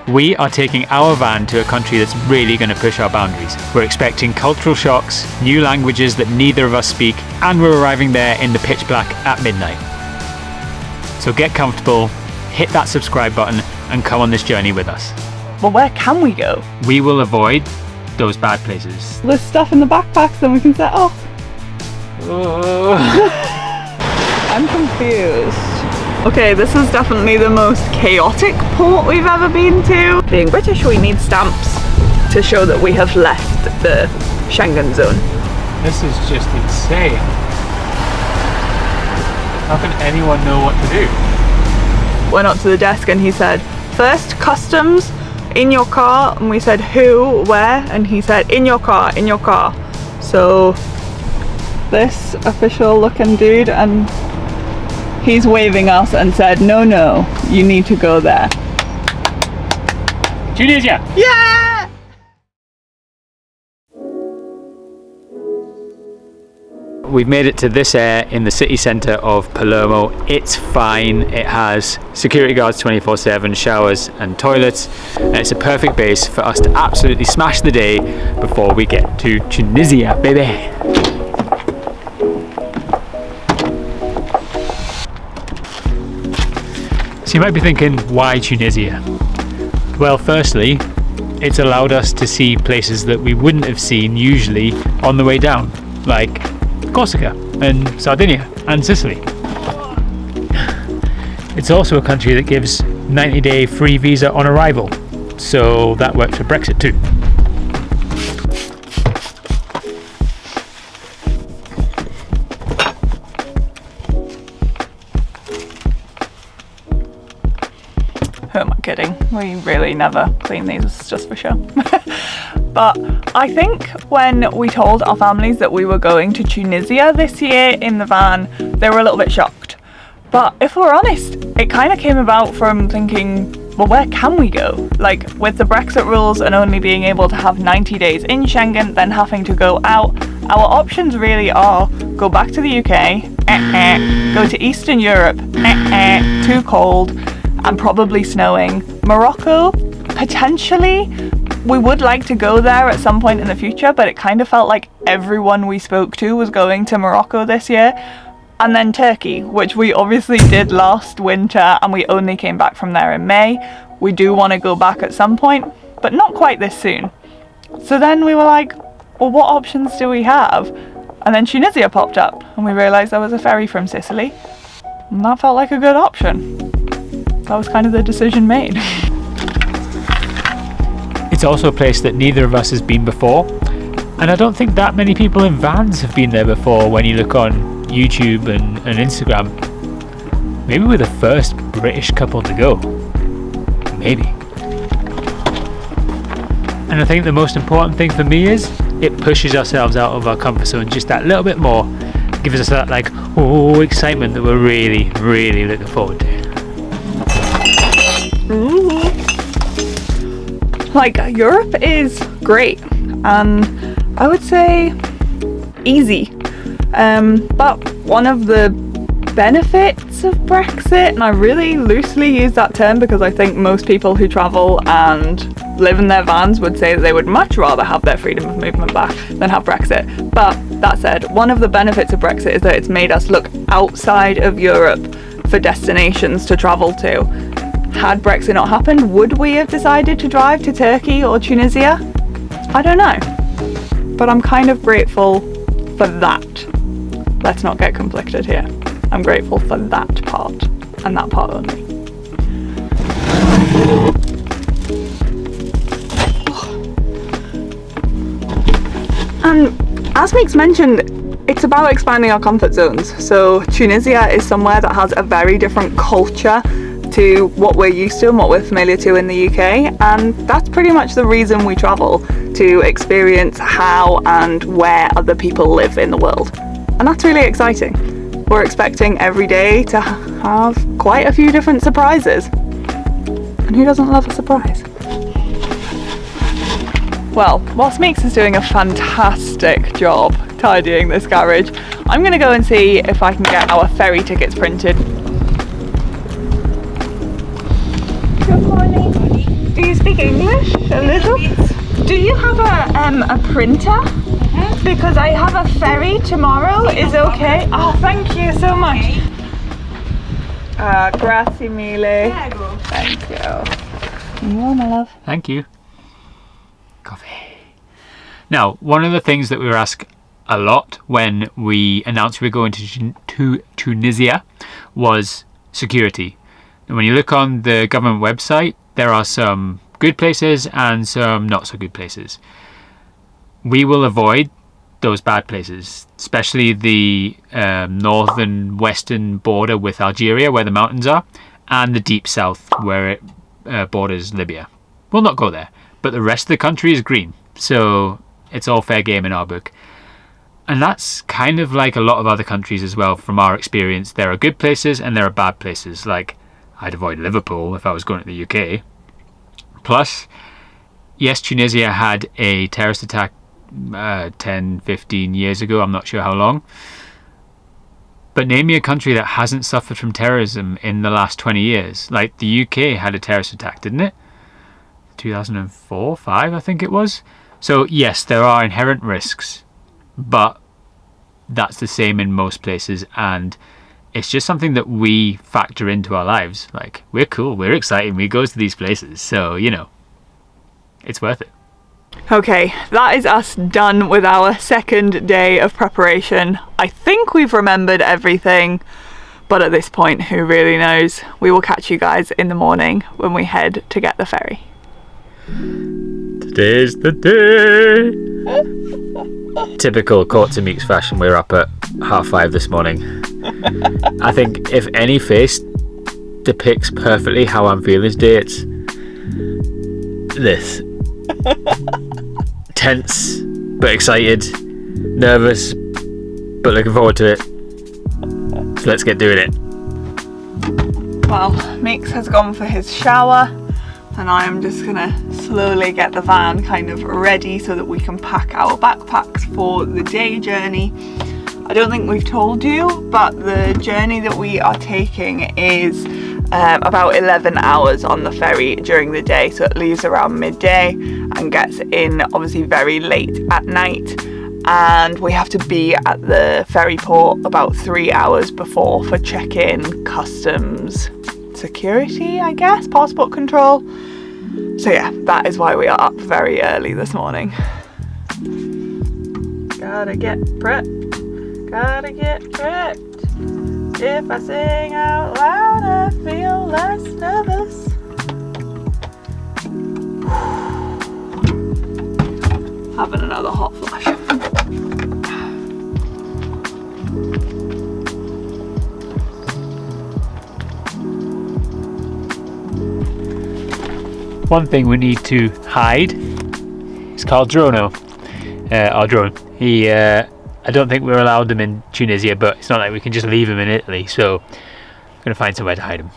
We are taking our van to a country that's really going to push our boundaries. We're expecting cultural shocks, new languages that neither of us speak, and we're arriving there in the pitch black at midnight. So get comfortable, hit that subscribe button, and come on this journey with us. Well, where can we go? We will avoid those bad places. There's stuff in the backpacks then we can set off. I'm confused. Okay, this is definitely the most chaotic port we've ever been to. Being British, we need stamps to show that we have left the Schengen zone. This is just insane. How can anyone know what to do? Went up to the desk and he said, first customs, in your car. And we said, who, where? And he said, in your car, in your car. So this official looking dude, and he's waving us and said, no, you need to go there. Tunisia! Yeah! We've made it to this air in the city centre of Palermo. It's fine. It has security guards 24/7, showers and toilets. And it's a perfect base for us to absolutely smash the day before we get to Tunisia, baby. So you might be thinking, why Tunisia? Well, firstly, it's allowed us to see places that we wouldn't have seen usually on the way down, like Corsica and Sardinia and Sicily. It's also a country that gives 90-day free visa on arrival, so that works for Brexit too. Who am I kidding? We really never clean these, it's just for show. But I think when we told our families that we were going to Tunisia this year in the van, they were a little bit shocked. But if we're honest, it kind of came about from thinking, well, where can we go? Like, with the Brexit rules and only being able to have 90 days in Schengen, then having to go out, our options really are go back to the UK, go to Eastern Europe, too cold, and probably snowing. Morocco, potentially. We would like to go there at some point in the future, but it kind of felt like everyone we spoke to was going to Morocco this year. And then Turkey, which we obviously did last winter, and we only came back from there in May. We do want to go back at some point, but not quite this soon. So then we were like, well, what options do we have? And then Tunisia popped up, and we realised there was a ferry from Sicily, and that felt like a good option. That was kind of the decision made. It's also a place that neither of us has been before, and I don't think that many people in vans have been there before when you look on YouTube and Instagram. Maybe we're the first British couple to go. Maybe. And I think the most important thing for me is it pushes ourselves out of our comfort zone just that little bit more. Gives us that excitement that we're really, really looking forward to. Ooh. Like, Europe is great, and I would say easy. But one of the benefits of Brexit, and I really loosely use that term because I think most people who travel and live in their vans would say that they would much rather have their freedom of movement back than have Brexit. But that said, one of the benefits of Brexit is that it's made us look outside of Europe for destinations to travel to. Had Brexit not happened, would we have decided to drive to Turkey or Tunisia? I don't know. But I'm kind of grateful for that. Let's not get conflicted here. I'm grateful for that part, and that part only. And as Meeks mentioned, it's about expanding our comfort zones. So Tunisia is somewhere that has a very different culture to what we're used to and what we're familiar to in the UK, and that's pretty much the reason we travel, to experience how and where other people live in the world. And that's really exciting. We're expecting every day to have quite a few different surprises. And who doesn't love a surprise? Well, whilst Meeks is doing a fantastic job tidying this garage, I'm going to go and see if I can get our ferry tickets printed. Good morning. Do Do you speak English a little? Do you have a printer? Because I have a ferry tomorrow. Is okay? Oh, thank you so much. Grazie mille. Thank you. You, my love. Thank you. Coffee. Now, one of the things that we were asked a lot when we announced we were going to Tunisia was security. And when you look on the government website, there are some good places and some not so good places. We will avoid those bad places, especially the northern western border with Algeria, where the mountains are, and the deep south, where it borders Libya. We'll not go there, but the rest of the country is green, so it's all fair game in our book. And that's kind of like a lot of other countries as well, from our experience. There are good places and there are bad places. Like, I'd avoid Liverpool if I was going to the UK. Plus, yes, Tunisia had a terrorist attack 10, 15 years ago. I'm not sure how long. But name me a country that hasn't suffered from terrorism in the last 20 years. Like, the UK had a terrorist attack, didn't it? 2004, 5, I think it was. So, yes, there are inherent risks. But that's the same in most places, and it's just something that we factor into our lives. Like, we're cool, we're excited, we go to these places, so, you know, it's worth it. Okay, that is us done with our second day of preparation. I think we've remembered everything, but at this point, who really knows? We will catch you guys in the morning when we head to get the ferry. Today's the day! Typical Court to Meeks fashion, we're up at 5:30 this morning. I think if any face depicts perfectly how I'm feeling today, it's this. Tense, but excited. Nervous, but looking forward to it. So let's get doing it. Well, Meeks has gone for his shower, and I am just gonna slowly get the van kind of ready so that we can pack our backpacks for the day journey. I don't think we've told you, but the journey that we are taking is about 11 hours on the ferry during the day, so it leaves around midday and gets in obviously very late at night, and we have to be at the ferry port about 3 hours before for check-in, customs, security, I guess, passport control. So yeah, that is why we are up very early this morning. Gotta get prepped, gotta get prepped. If I sing out loud, I feel less nervous. Having another hot flash. One thing we need to hide is called Drono. Our drone. I don't think we're allowed them in Tunisia, but it's not like we can just leave them in Italy, so I'm going to find somewhere to hide them.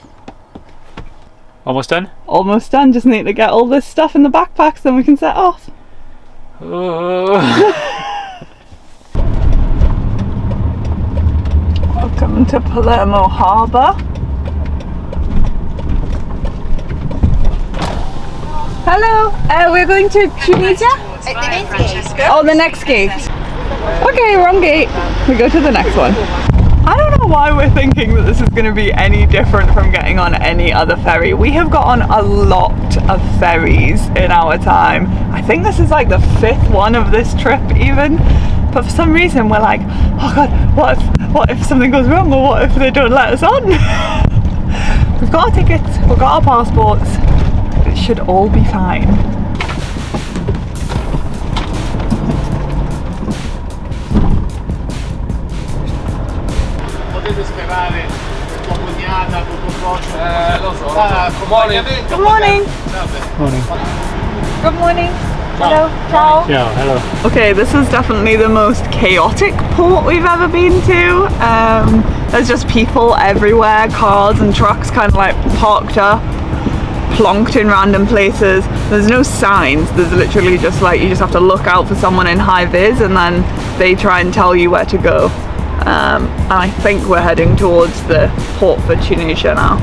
Almost done? Almost done, just need to get all this stuff in the backpacks, then we can set off. Oh. Welcome to Palermo Harbour. Hello, we're going to Tunisia? The next gate. Oh, the next gate. Okay, wrong gate. We go to the next one. I don't know why we're thinking that this is going to be any different from getting on any other ferry. We have got on a lot of ferries in our time. I think this is like the 5th one of this trip even. But for some reason we're like, oh god, what if something goes wrong, or what if they don't let us on? We've got our tickets, we've got our passports. It should all be fine. Good morning. Good morning. Morning. Good morning. Hello. Ciao. Yeah, hello. Okay, this is definitely the most chaotic port we've ever been to. There's just people everywhere, cars and trucks kind of like parked up, plonked in random places. There's no signs, there's literally just like, you just have to look out for someone in high vis and then they try and tell you where to go. And I think we're heading towards the port for Tunisia now.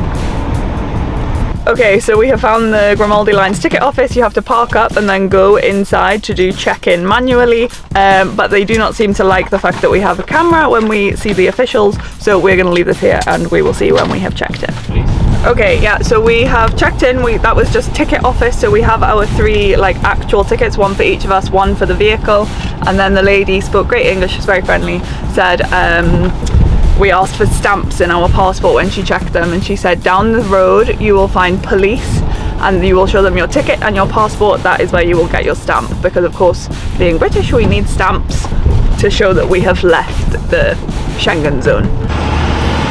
Okay, so we have found the Grimaldi Line's ticket office. You have to park up and then go inside to do check-in manually, but they do not seem to like the fact that we have a camera when we see the officials, so we're going to leave this here and we will see when we have checked in. Please. Okay, yeah, so we have checked in. That was just ticket office, so we have our 3 like actual tickets, one for each of us, one for the vehicle, and then the lady spoke great English, she was very friendly, said we asked for stamps in our passport when she checked them, and she said down the road you will find police and you will show them your ticket and your passport. That is where you will get your stamp, because of course being British we need stamps to show that we have left the Schengen zone.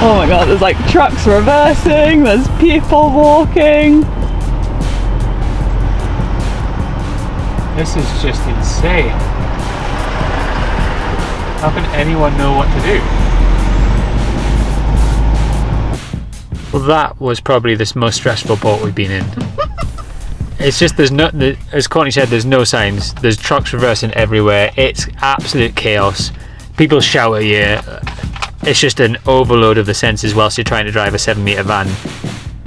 Oh my god, there's like trucks reversing, there's people walking. This is just insane. How can anyone know what to do? Well, that was probably the most stressful port we've been in. It's just, there's no, as Courtney said, there's no signs. There's trucks reversing everywhere. It's absolute chaos. People shout at you. It's just an overload of the senses whilst you're trying to drive a 7-metre van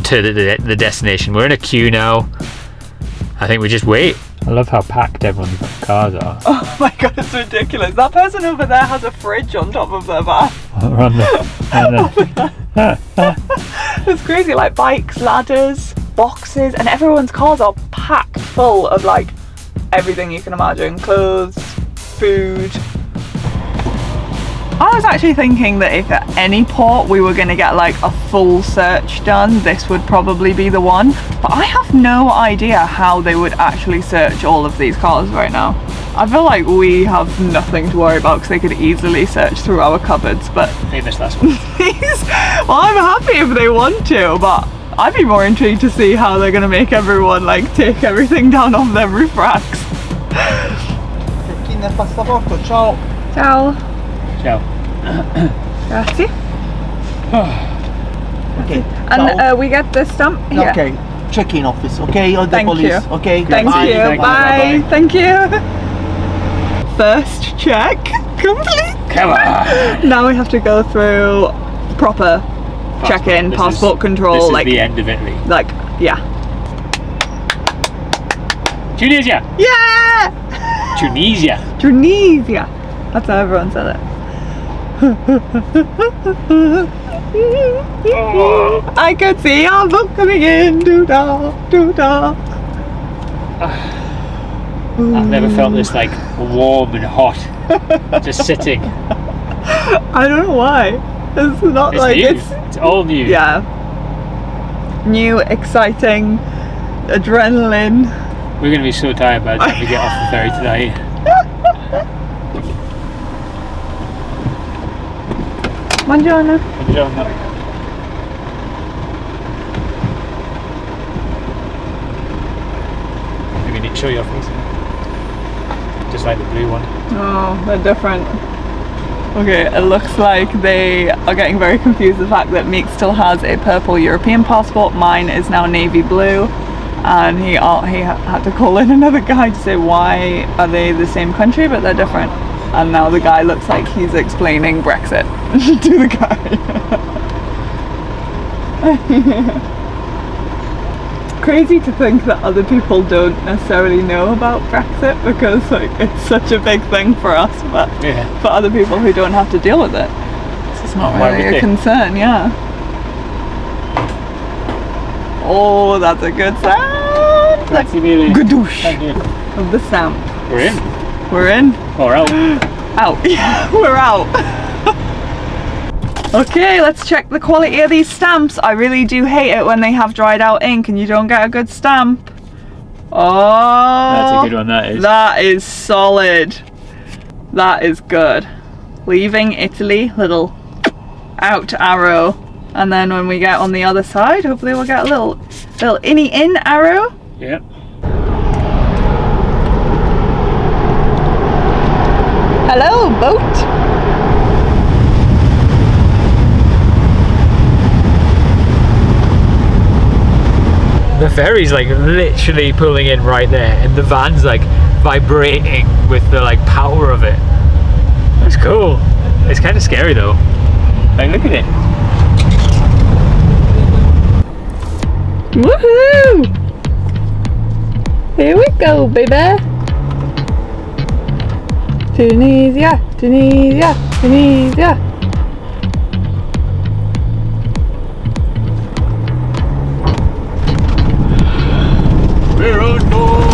to the destination. We're in a queue now. I think we just wait. I love how packed everyone's cars are. Oh my god, it's ridiculous. That person over there has a fridge on top of their van. It's crazy, like bikes, ladders, boxes, and everyone's cars are packed full of like everything you can imagine. Clothes, food. I was actually thinking that if at any port we were going to get like a full search done, this would probably be the one. But I have no idea how they would actually search all of these cars right now. I feel like we have nothing to worry about because they could easily search through our cupboards, but... Famous last one. Well, I'm happy if they want to, but I'd be more intrigued to see how they're going to make everyone like take everything down off their roof racks. Ciao. Ciao. Ciao. Grazie. Okay. And we get the stamp here. Okay. Check-in office. Okay. All the Thank police. you. Okay. Thank Bye. you. Bye. Bye. Thank you. First check complete. Come on. Now we have to go through proper check-in, passport control. This is like the end of Italy. Like, yeah. Tunisia. Yeah. Tunisia. Tunisia. That's how everyone said it. I could see our boat coming in. Doo-da, doo-da. I've never felt this like warm and hot. Just sitting. I don't know why. It's not It's like new. it's all new. yeah. New, exciting, adrenaline. We're going to be so tired by the time we get off the ferry today. Buongiorno. Buongiorno. Maybe need to show your face. Just like the blue one. Oh, they're different. Okay, it looks like they are getting very confused with the fact that Meeks still has a purple European passport. Mine is now navy blue, and he had to call in another guy to say why are they the same country but they're different. And now the guy looks like he's explaining Brexit to the guy. Crazy to think that other people don't necessarily know about Brexit, because like it's such a big thing for us, but Yeah. for other people who don't have to deal with it, it's not Why really would a they? concern. Yeah. Oh, that's a good sound. Like Grazie mille. gadoosh Thank you. of the stamp. We're in. We're in. Or out. Out. Yeah, we're out. Okay, let's check the quality of these stamps. I really do hate it when they have dried out ink and you don't get a good stamp. Oh, That's a good one, that is. That is solid. That is good. Leaving Italy, little out arrow. And then when we get on the other side, hopefully we'll get a little inny in arrow. Yep. Hello, boat. The ferry's like literally pulling in right there, and the van's like vibrating with the like power of it. That's cool. It's kind of scary though. Like, look at it. Woohoo! Here we go, baby. Tunisia, Tunisia, Tunisia. We're on board!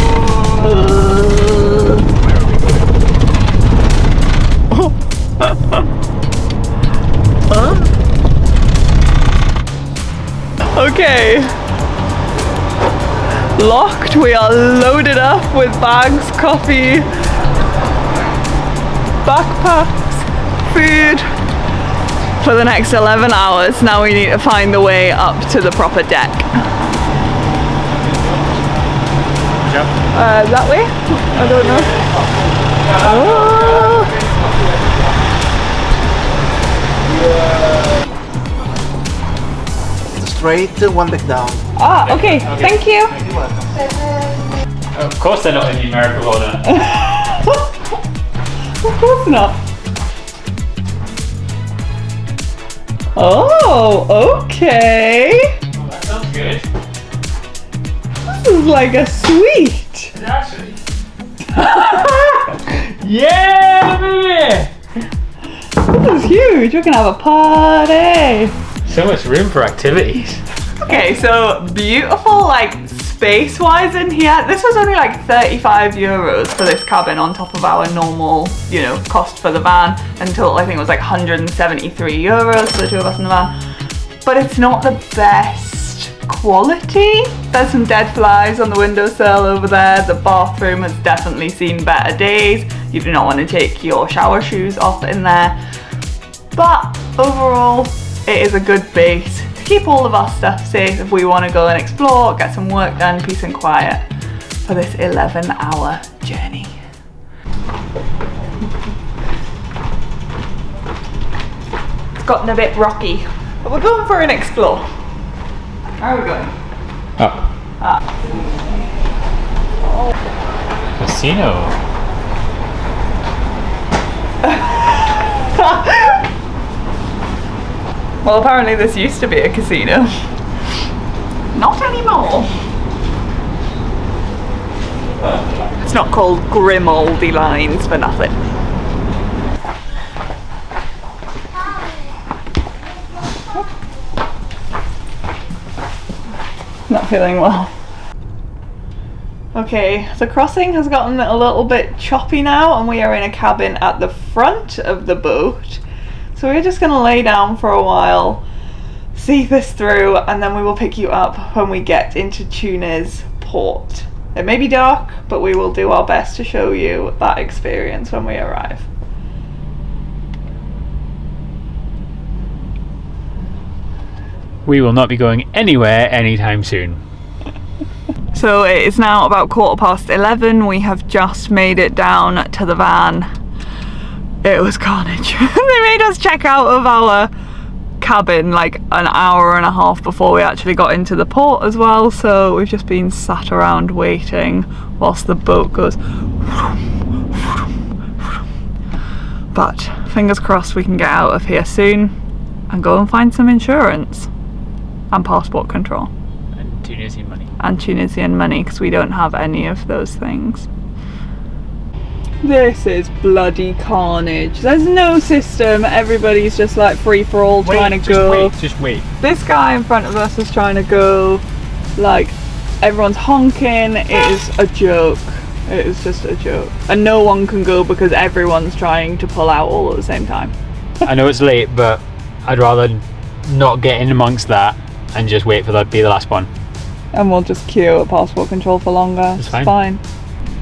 Okay. Locked, we are loaded up with bags, coffee, backpacks, food for the next 11 hours. Now we need to find the way up to the proper deck. Yep. That way? I don't know. Oh. Straight, one back down. Ah, okay. Thank you. Of course they're not in the American order. Of course not. Oh, okay. Oh, that sounds good. This is like a suite. Actually. Yeah, baby! This is huge. We can have a party. So much room for activities. Okay, so beautiful, like space-wise in here. This was only like 35 euros for this cabin on top of our normal, you know, cost for the van. Until I think it was like 173 euros for the two of us in the van. But it's not the best quality. There's some dead flies on the windowsill over there. The bathroom has definitely seen better days. You do not want to take your shower shoes off in there. But overall, it is a good base to keep all of our stuff safe if we want to go and explore, get some work done, peace and quiet for this 11-hour journey. It's gotten a bit rocky, but we're going for an explore. Where are we going? Oh. Casino. Well, apparently this used to be a casino. Not anymore. It's not called Grimaldi Lines for nothing. Not feeling well. Okay, the crossing has gotten a little bit choppy now and we are in a cabin at the front of the boat. So we're just going to lay down for a while, see this through, and then we will pick you up when we get into Tunis port. It may be dark, but we will do our best to show you that experience when we arrive. We will not be going anywhere anytime soon. So it is now about 11:15. We have just made it down to the van. It was carnage. They made us check out of our cabin like an hour and a half before we actually got into the port as well. So we've just been sat around waiting whilst the boat goes. But fingers crossed we can get out of here soon and go and find some insurance and passport control. And Tunisian money. And Tunisian money, because we don't have any of those things. This is bloody carnage. There's no system. Everybody's just like free for all trying to go. Just wait. This guy in front of us is trying to go. Like, everyone's honking. It is a joke. It is just a joke. And no one can go because everyone's trying to pull out all at the same time. I know it's late, but I'd rather not get in amongst that and just wait for that to be the last one. And we'll just queue at passport control for longer. It's fine.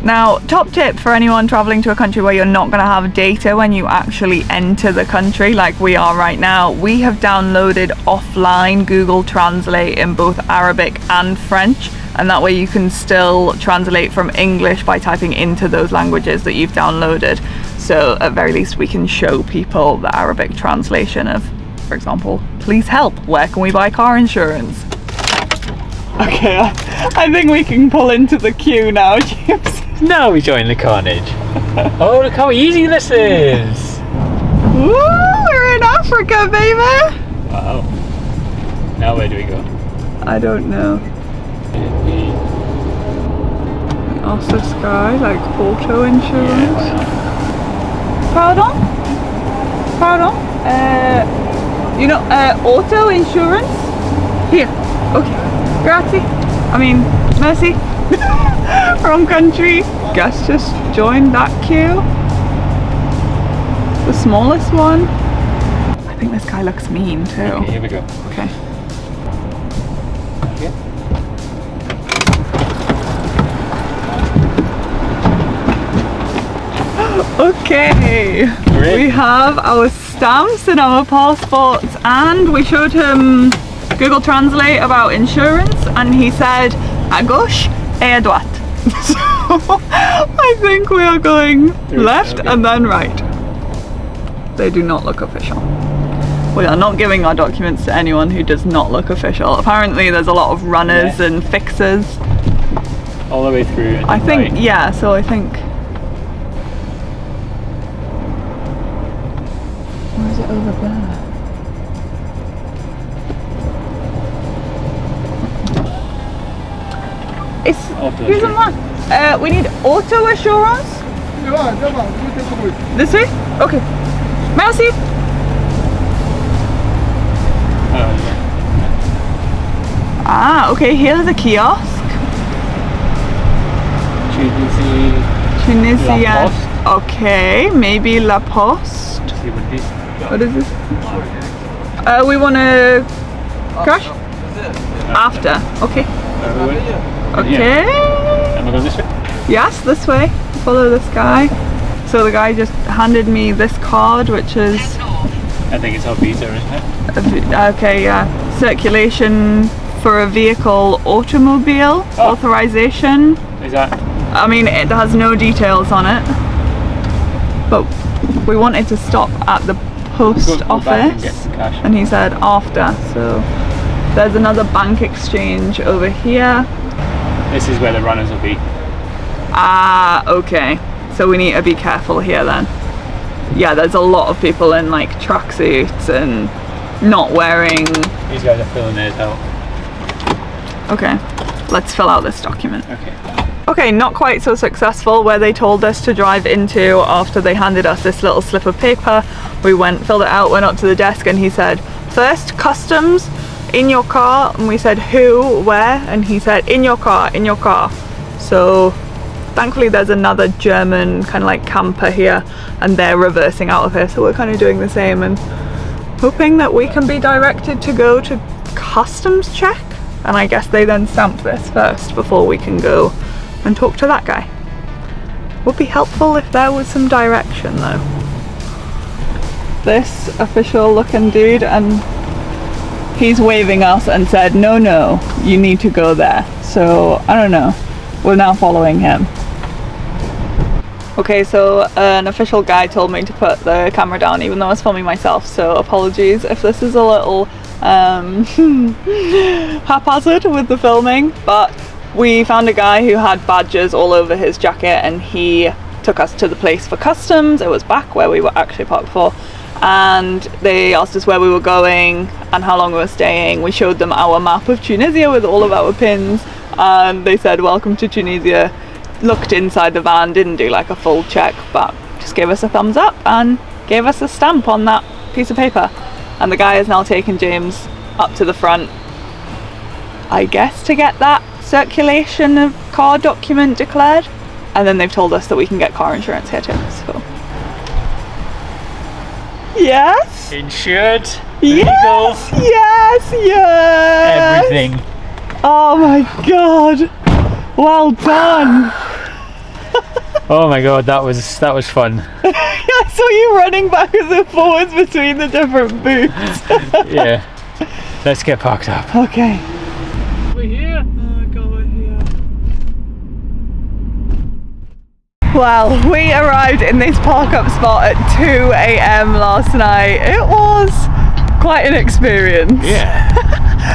Now, top tip for anyone traveling to a country where you're not going to have data when you actually enter the country, like we are right now, we have downloaded offline Google Translate in both Arabic and French, and that way you can still translate from English by typing into those languages that you've downloaded. So at very least we can show people the Arabic translation of, for example, please help, where can we buy car insurance? Okay, I think we can pull into the queue now, Chips. Now we join the carnage. Oh, look how easy this is. Woo, we're in Africa, baby. Wow. Now where do we go? I don't know. Ask this guy, like auto insurance. Pardon? Pardon? You know, auto insurance? Here. Okay. Grazie. I mean, merci. Wrong country. Guess just join that queue. The smallest one. I think this guy looks mean too. Okay, here we go. Okay. Okay, Great. we have our stamps and our passports, and we showed him Google Translate about insurance, and he said à gauche et à droite. So I think we are going left and then right. They do not look official. We are not giving our documents to anyone who does not look official. Apparently there's a lot of runners and fixers. All the way through. And I think, right. yeah, so I think... Where is it over there? It's... Here's a man. We need auto assurance. This way? Okay. Merci. Ah, okay, here's a kiosk. Tunisia. La Poste. Okay, maybe La Poste. See what this. What is this? We want to crash? After. Okay. Okay. Am I going this way? Yes, this way. Follow this guy. So the guy just handed me this card, which is... I think it's our visa, isn't it? Okay, yeah. Circulation for a vehicle automobile authorization. Is that? I mean, it has no details on it, but we wanted to stop at the post Go back and get office, some cash. and he said after. So there's another bank exchange over here. This is where the runners will be. Ah, okay. So we need to be careful here then. Yeah, there's a lot of people in like tracksuits and not wearing... These guys are filling theirs out. Okay, let's fill out this document. Okay. Okay, not quite so successful where they told us to drive into after they handed us this little slip of paper. We went, filled it out, went up to the desk, and he said, first, customs, in your car. And we said, who, where? And he said, in your car, in your car. So thankfully there's another German kind of like camper here, and they're reversing out of here. So we're kind of doing the same and hoping that we can be directed to go to customs check. And I guess they then stamp this first before we can go and talk to that guy. Would be helpful if there was some direction though. This official looking dude, and he's waving us and said, no, no, you need to go there. So I don't know, we're now following him. Okay, so an official guy told me to put the camera down even though I was filming myself, so apologies if this is a little haphazard with the filming, but we found a guy who had badges all over his jacket, and he took us to the place for customs. It was back where we were actually parked for, and they asked us where we were going and how long we were staying. We showed them our map of Tunisia with all of our pins, and they said welcome to Tunisia. Looked inside the van, didn't do like a full check, but just gave us a thumbs up and gave us a stamp on that piece of paper. And the guy has now taken James up to the front, I guess, to get that circulation of car document declared, and then they've told us that we can get car insurance here too. So yes, Insured. yes, Legal. yes, yes, Everything. Oh my god, well done. Oh my god, that was fun. I saw you running backwards and forwards between the different booths. Yeah. Let's get parked up. Okay. We're here. Oh god, we're here. Well, we arrived in this park up spot at 2 AM last night. It was quite an experience. Yeah.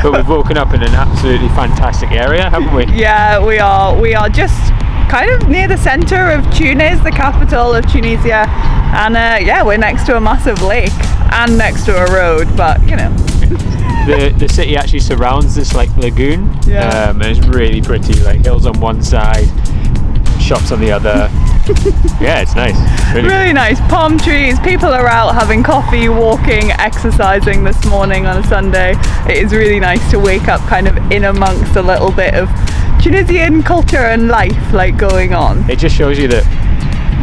But we've woken up in an absolutely fantastic area, haven't we? Yeah, we are. We are just kind of near the centre of Tunis, the capital of Tunisia, and yeah, we're next to a massive lake and next to a road, but you know. The city actually surrounds this like lagoon, and it's really pretty, like hills on one side, shops on the other. Yeah, it's nice. Really nice. Palm trees, people are out having coffee, walking, exercising this morning on a Sunday. It is really nice to wake up kind of in amongst a little bit of Tunisian culture and life like going on. It just shows you that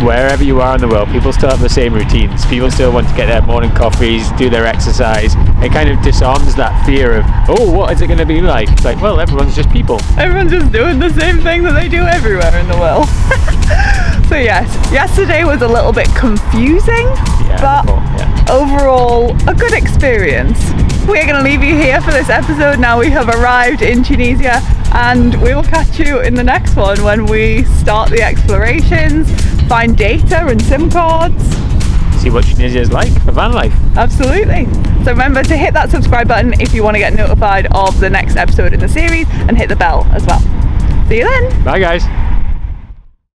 wherever you are in the world, people still have the same routines. People still want to get their morning coffees, do their exercise. It kind of disarms that fear of, oh, what is it going to be like? It's like, well, everyone's just people. Everyone's just doing the same thing that they do everywhere in the world. So yes, yesterday was a little bit confusing, but overall a good experience. We're going to leave you here for this episode. Now we have arrived in Tunisia, and we will catch you in the next one when we start the explorations, find data and SIM cards. See what Tunisia is like for van life. Absolutely. So remember to hit that subscribe button if you want to get notified of the next episode in the series, and hit the bell as well. See you then. Bye guys.